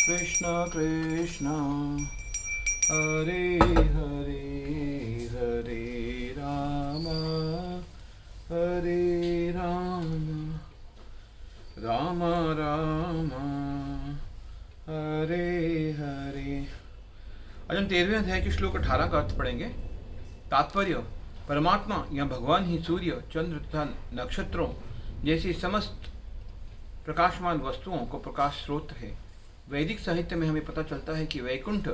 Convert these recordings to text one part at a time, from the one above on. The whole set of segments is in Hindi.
कृष्ण कृष्ण हरे हरे हरे राम हरे राम राम राम हरे हरे। आज हम 13वें अध्याय के श्लोक 18 का अर्थ पढ़ेंगे। तात्पर्य: परमात्मा या भगवान ही सूर्य, चंद्र तथा नक्षत्रों जैसी समस्त प्रकाशमान वस्तुओं को प्रकाश स्रोत है। वैदिक साहित्य में हमें पता चलता है कि वैकुंठ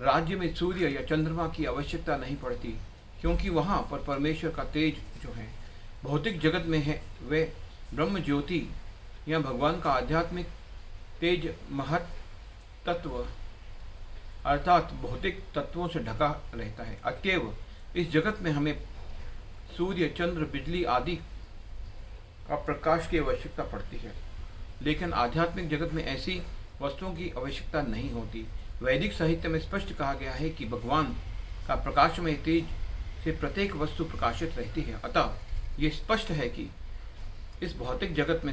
राज्य में सूर्य या चंद्रमा की आवश्यकता नहीं पड़ती, क्योंकि वहाँ पर परमेश्वर का तेज जो है भौतिक जगत में है, वे ब्रह्म ज्योति या भगवान का आध्यात्मिक तेज महत तत्व अर्थात भौतिक तत्वों से ढका रहता है। अतएव इस जगत में हमें सूर्य, चंद्र, बिजली आदि का प्रकाश की आवश्यकता पड़ती है, लेकिन आध्यात्मिक जगत में ऐसी वस्तुओं की आवश्यकता नहीं होती। वैदिक साहित्य में स्पष्ट कहा गया है कि भगवान का प्रकाशमय तेज से प्रत्येक वस्तु प्रकाशित रहती है। अतः ये स्पष्ट है कि इस भौतिक जगत में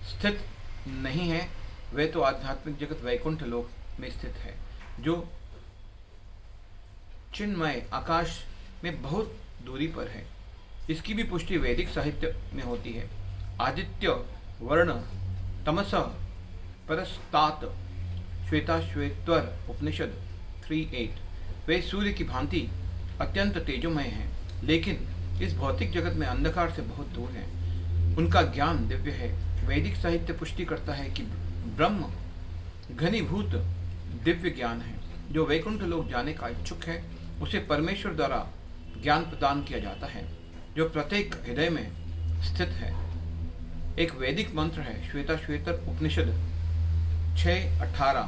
स्थित नहीं है, वह तो आध्यात्मिक जगत वैकुंठ लोक में स्थित है, जो चिन्मय आकाश में बहुत दूरी पर है। इसकी भी पुष्टि वैदिक साहित्य में होती है। आदित्य वर्ण तमस परस्तात श्वेताश्वेतर उपनिषद 3:8। वे सूर्य की भांति अत्यंत तेजोमय हैं, लेकिन इस भौतिक जगत में अंधकार से बहुत दूर हैं। उनका ज्ञान दिव्य है। वैदिक साहित्य पुष्टि करता है कि ब्रह्म घनीभूत दिव्य ज्ञान है। जो वैकुंठ लोक जाने का इच्छुक है, उसे परमेश्वर द्वारा ज्ञान प्रदान किया जाता है, जो प्रत्येक हृदय में स्थित है। एक वैदिक मंत्र है, श्वेताश्वेतर उपनिषद 6:18।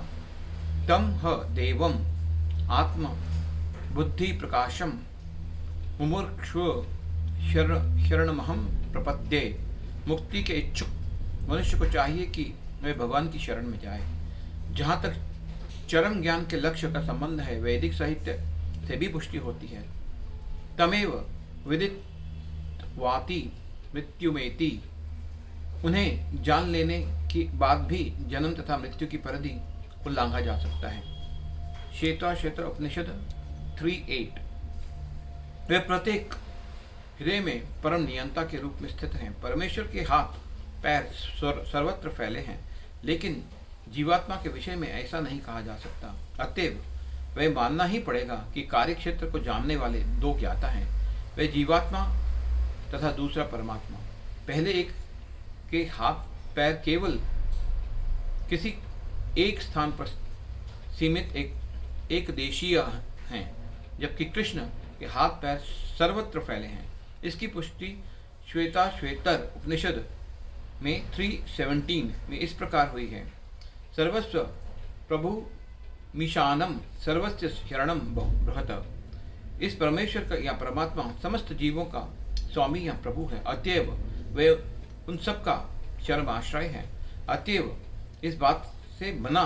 तम ह देवम आत्म बुद्धि प्रकाशम मुमुक्षु शरणमहम प्रपद्ये। मुक्ति के इच्छुक मनुष्य को चाहिए कि वह भगवान की शरण में जाए। जहाँ तक चरम ज्ञान के लक्ष्य का संबंध है, वैदिक साहित्य से भी पुष्टि होती है। तमेव विदित वाति मृत्युमेति। उन्हें जान लेने के बाद भी जन्म तथा मृत्यु की परिधि को लांघा जा सकता है। श्वेताश्वेतर उपनिषद 3:8। वे प्रत्येक हृदय में परम नियंता के रूप में स्थित हैं। परमेश्वर के हाथ पैर सर्वत्र फैले हैं, लेकिन जीवात्मा के विषय में ऐसा नहीं कहा जा सकता। अतएव वह मानना ही पड़ेगा कि कार्य क्षेत्र को जानने वाले दो ज्ञाता हैं, वे जीवात्मा तथा दूसरा परमात्मा। पहले एक के हाथ पैर केवल किसी एक स्थान पर सीमित एक देशीय हैं, जबकि कृष्ण के हाथ पैर सर्वत्र फैले हैं। इसकी पुष्टि श्वेताश्वेतर उपनिषद में 3:17 में इस प्रकार हुई है। सर्वस्व प्रभु मीशानम सर्वस्य शरणम बृहत। इस परमेश्वर का या परमात्मा समस्त जीवों का स्वामी या प्रभु है, अतएव वे उन सब का शरण आश्रय है। अतएव इस बात से मना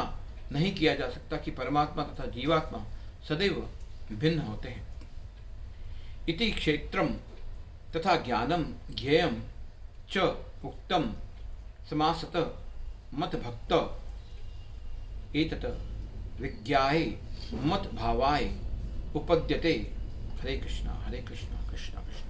नहीं किया जा सकता कि परमात्मा तथा जीवात्मा सदैव भिन्न होते हैं। इति क्षेत्रम तथा ज्ञानम ज्ञेयम च उक्तम समासत मत भक्त एतत् विज्ञाय मत भावाय उपद्यते। हरे कृष्णा कृष्णा कृष्णा।